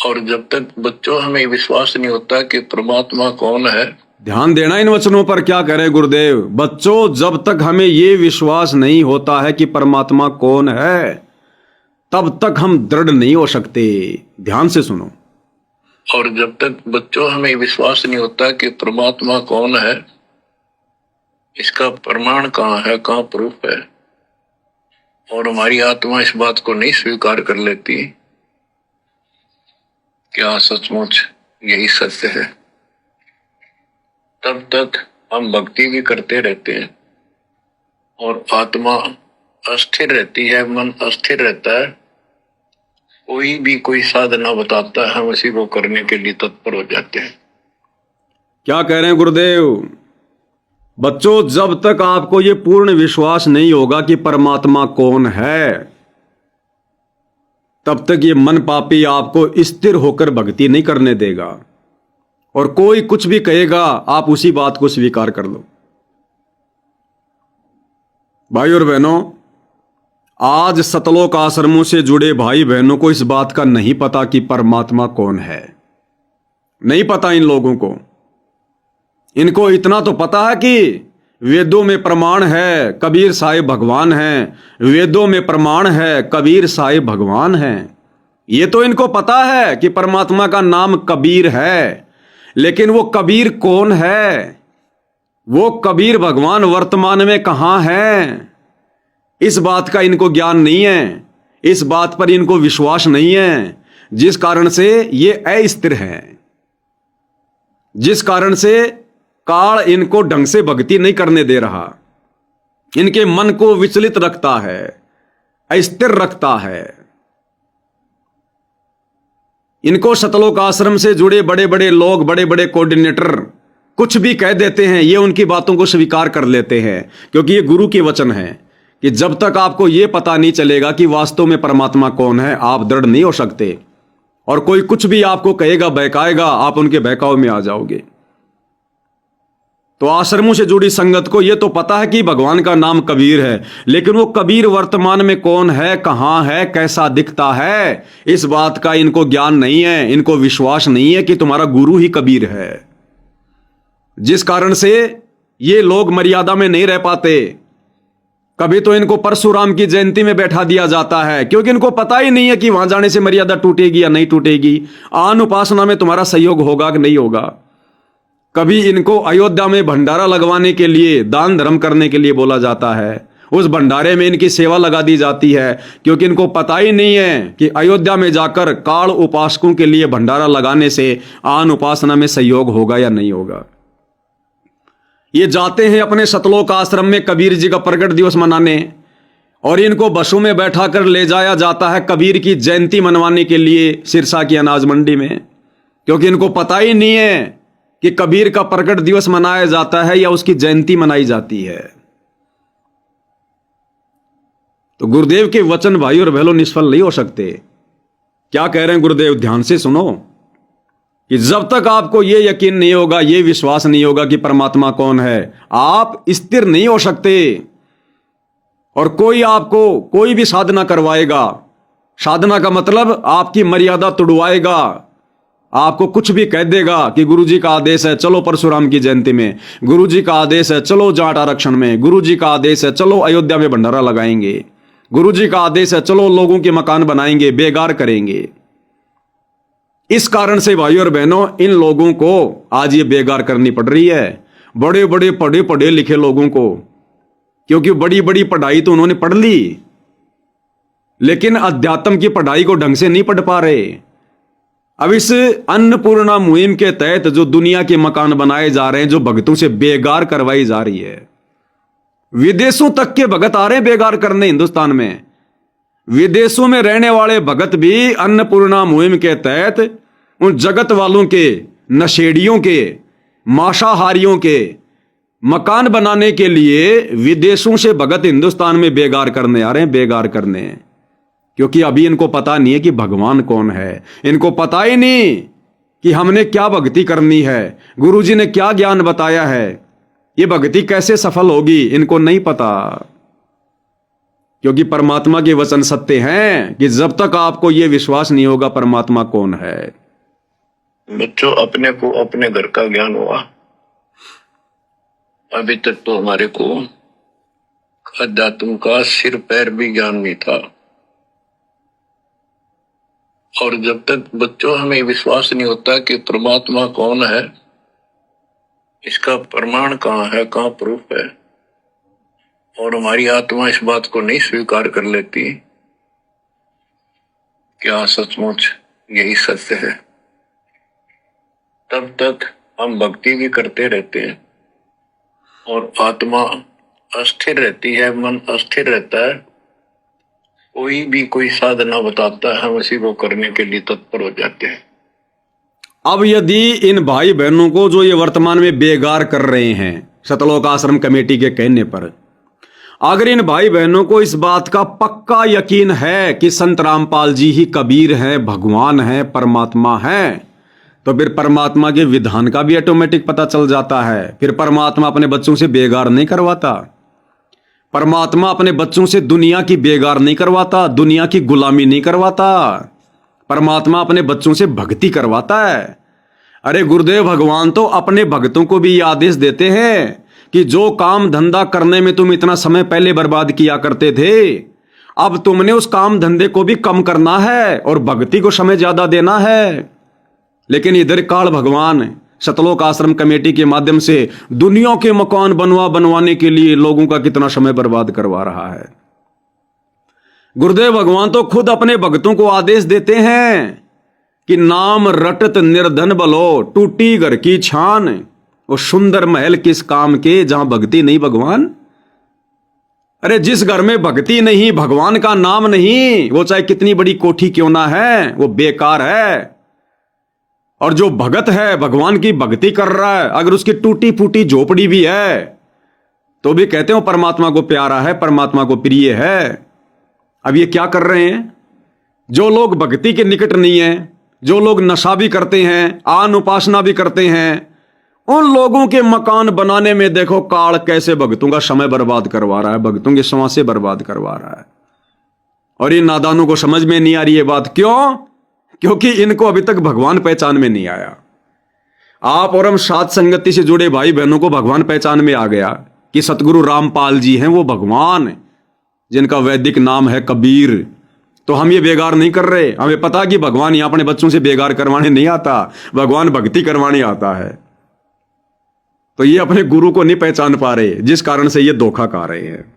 और जब तक बच्चों हमें विश्वास नहीं होता कि परमात्मा कौन है, ध्यान देना इन वचनों पर। क्या करें गुरुदेव? बच्चों, जब तक हमें ये विश्वास नहीं होता है कि परमात्मा कौन है, तब तक हम दृढ़ नहीं हो सकते। ध्यान से सुनो। और जब तक बच्चों हमें विश्वास नहीं होता कि परमात्मा कौन है, इसका प्रमाण कहाँ है, कहाँ प्रूफ है, और हमारी आत्मा इस बात को नहीं स्वीकार कर लेती क्या सचमुच यही सत्य है, तब तक हम भक्ति भी करते रहते हैं और आत्मा अस्थिर रहती है, मन अस्थिर रहता है। कोई भी कोई साधना बताता है, हम उसी को करने के लिए तत्पर हो जाते हैं। क्या कह रहे हैं गुरुदेव? बच्चों, जब तक आपको ये पूर्ण विश्वास नहीं होगा कि परमात्मा कौन है, तब तक ये मन पापी आपको स्थिर होकर भक्ति नहीं करने देगा। और कोई कुछ भी कहेगा, आप उसी बात को स्वीकार कर लो। भाई और बहनों, आज सतलोक आश्रमों से जुड़े भाई बहनों को इस बात का नहीं पता कि परमात्मा कौन है। नहीं पता इन लोगों को। इनको इतना तो पता है कि वेदों में प्रमाण है कबीर साहिब भगवान हैं, वेदों में प्रमाण है कबीर साहिब भगवान हैं। ये तो इनको पता है कि परमात्मा का नाम कबीर है, लेकिन वो कबीर कौन है, वो कबीर भगवान वर्तमान में कहां है, इस बात का इनको ज्ञान नहीं है। इस बात पर इनको विश्वास नहीं है, जिस कारण से ये अस्थिर हैं, जिस कारण से काल इनको ढंग से भक्ति नहीं करने दे रहा। इनके मन को विचलित रखता है, अस्थिर रखता है। इनको सतलोक आश्रम से जुड़े बड़े बड़े लोग, बड़े बड़े कोऑर्डिनेटर कुछ भी कह देते हैं, ये उनकी बातों को स्वीकार कर लेते हैं, क्योंकि ये गुरु के वचन है कि जब तक आपको ये पता नहीं चलेगा कि वास्तव में परमात्मा कौन है, आप दृढ़ नहीं हो सकते। और कोई कुछ भी आपको कहेगा, बहकाएगा, आप उनके बहकाव में आ जाओगे। तो आश्रमों से जुड़ी संगत को यह तो पता है कि भगवान का नाम कबीर है, लेकिन वो कबीर वर्तमान में कौन है, कहां है, कैसा दिखता है, इस बात का इनको ज्ञान नहीं है। इनको विश्वास नहीं है कि तुम्हारा गुरु ही कबीर है, जिस कारण से ये लोग मर्यादा में नहीं रह पाते। कभी तो इनको परशुराम की जयंती में बैठा दिया जाता है, क्योंकि इनको पता ही नहीं है कि वहां जाने से मर्यादा टूटेगी या नहीं टूटेगी, आन उपासना में तुम्हारा सहयोग होगा कि नहीं होगा। कभी इनको अयोध्या में भंडारा लगवाने के लिए, दान धर्म करने के लिए बोला जाता है, उस भंडारे में इनकी सेवा लगा दी जाती है, क्योंकि इनको पता ही नहीं है कि अयोध्या में जाकर काल उपासकों के लिए भंडारा लगाने से आन उपासना में सहयोग होगा या नहीं होगा। ये जाते हैं अपने सतलोक आश्रम में कबीर जी का प्रकट दिवस मनाने, और इनको बसों में बैठा कर ले जाया जाता है कबीर की जयंती मनवाने के लिए सिरसा की अनाज मंडी में, क्योंकि इनको पता ही नहीं है कि कबीर का प्रकट दिवस मनाया जाता है या उसकी जयंती मनाई जाती है। तो गुरुदेव के वचन भाई और बहनों निष्फल नहीं हो सकते। क्या कह रहे हैं गुरुदेव? ध्यान से सुनो कि जब तक आपको यह यकीन नहीं होगा, यह विश्वास नहीं होगा कि परमात्मा कौन है, आप स्थिर नहीं हो सकते। और कोई आपको कोई भी साधना करवाएगा, साधना का मतलब आपकी मर्यादा तोड़वाएगा, आपको कुछ भी कह देगा कि गुरुजी का आदेश है चलो परशुराम की जयंती में, गुरुजी का आदेश है चलो जाट आरक्षण में, गुरुजी का आदेश है चलो अयोध्या में भंडारा लगाएंगे, गुरुजी का आदेश है चलो लोगों के मकान बनाएंगे, बेगार करेंगे। इस कारण से भाइयों और बहनों, इन लोगों को आज ये बेगार करनी पड़ रही है, बड़े बड़े पढ़े पढ़े लिखे लोगों को, क्योंकि बड़ी बड़ी पढ़ाई तो उन्होंने पढ़ ली, लेकिन अध्यात्म की पढ़ाई को ढंग से नहीं पढ़ पा रहे। अब इस अन्नपूर्णा मुहिम के तहत जो दुनिया के मकान बनाए जा रहे हैं, जो भगतों से बेगार करवाई जा रही है, विदेशों तक के भगत आ रहे हैं बेगार करने हिंदुस्तान में। विदेशों में रहने वाले भगत भी अन्नपूर्णा मुहिम के तहत उन जगत वालों के, नशेड़ियों के, मांसाहारियों के मकान बनाने के लिए विदेशों से भगत हिंदुस्तान में बेगार करने आ रहे हैं, बेगार करने। क्योंकि अभी इनको पता नहीं है कि भगवान कौन है, इनको पता ही नहीं कि हमने क्या भक्ति करनी है, गुरुजी ने क्या ज्ञान बताया है, ये भक्ति कैसे सफल होगी, इनको नहीं पता। क्योंकि परमात्मा के वचन सत्य हैं कि जब तक आपको यह विश्वास नहीं होगा परमात्मा कौन है। बच्चों, अपने को अपने घर का ज्ञान हुआ, अभी तक तो हमारे को अध्यात्म का सिर पैर भी ज्ञान नहीं था। और जब तक बच्चों हमें विश्वास नहीं होता कि परमात्मा कौन है, इसका प्रमाण कहाँ है, कहाँ प्रूफ है, और हमारी आत्मा इस बात को नहीं स्वीकार कर लेती क्या सचमुच यही सत्य है, तब तक हम भक्ति भी करते रहते हैं और आत्मा अस्थिर रहती है, मन अस्थिर रहता है। कोई भी कोई साधना बताता है, हम उसी को करने के लिए तत्पर हो जाते हैं। अब यदि इन भाई बहनों को जो ये वर्तमान में बेगार कर रहे हैं सतलोक आश्रम कमेटी के कहने पर, अगर इन भाई बहनों को इस बात का पक्का यकीन है कि संत रामपाल जी ही कबीर हैं, भगवान हैं, परमात्मा हैं, तो फिर परमात्मा के विधान का भी ऑटोमेटिक पता चल जाता है। फिर परमात्मा अपने बच्चों से बेगार नहीं करवाता, परमात्मा अपने बच्चों से दुनिया की बेगार नहीं करवाता, दुनिया की गुलामी नहीं करवाता, परमात्मा अपने बच्चों से भक्ति करवाता है। अरे गुरुदेव भगवान तो अपने भक्तों को भी ये आदेश देते हैं कि जो काम धंधा करने में तुम इतना समय पहले बर्बाद किया करते थे, अब तुमने उस काम धंधे को भी कम करना है और भक्ति को समय ज्यादा देना है। लेकिन इधर काल भगवान सतलोक आश्रम कमेटी के माध्यम से दुनिया के मकान बनवाने के लिए लोगों का कितना समय बर्बाद करवा रहा है। गुरुदेव भगवान तो खुद अपने भक्तों को आदेश देते हैं कि नाम रटत निर्धन बलो, टूटी घर की छान, वो सुंदर महल किस काम के जहां भक्ति नहीं भगवान। अरे जिस घर में भक्ति नहीं, भगवान का नाम नहीं, वो चाहे कितनी बड़ी कोठी क्यों ना है, वो बेकार है। और जो भगत है, भगवान की भक्ति कर रहा है, अगर उसकी टूटी फूटी झोपड़ी भी है तो भी कहते हो परमात्मा को प्यारा है, परमात्मा को प्रिय है। अब ये क्या कर रहे हैं? जो लोग भक्ति के निकट नहीं है, जो लोग नशा भी करते हैं, आन उपासना भी करते हैं, उन लोगों के मकान बनाने में देखो काल कैसे भक्तों का समय बर्बाद करवा रहा है, भक्तों की सांसें बर्बाद करवा रहा है। और इन नादानों को समझ में नहीं आ रही है बात। क्यों? क्योंकि इनको अभी तक भगवान पहचान में नहीं आया। आप और हम सात संगति से जुड़े भाई बहनों को भगवान पहचान में आ गया कि सतगुरु रामपाल जी हैं वो भगवान, जिनका वैदिक नाम है कबीर। तो हम ये बेगार नहीं कर रहे, हमें पता कि भगवान यहां अपने बच्चों से बेगार करवाने नहीं आता, भगवान भक्ति करवाने आता है। तो ये अपने गुरु को नहीं पहचान पा रहे, जिस कारण से ये धोखा खा रहे हैं।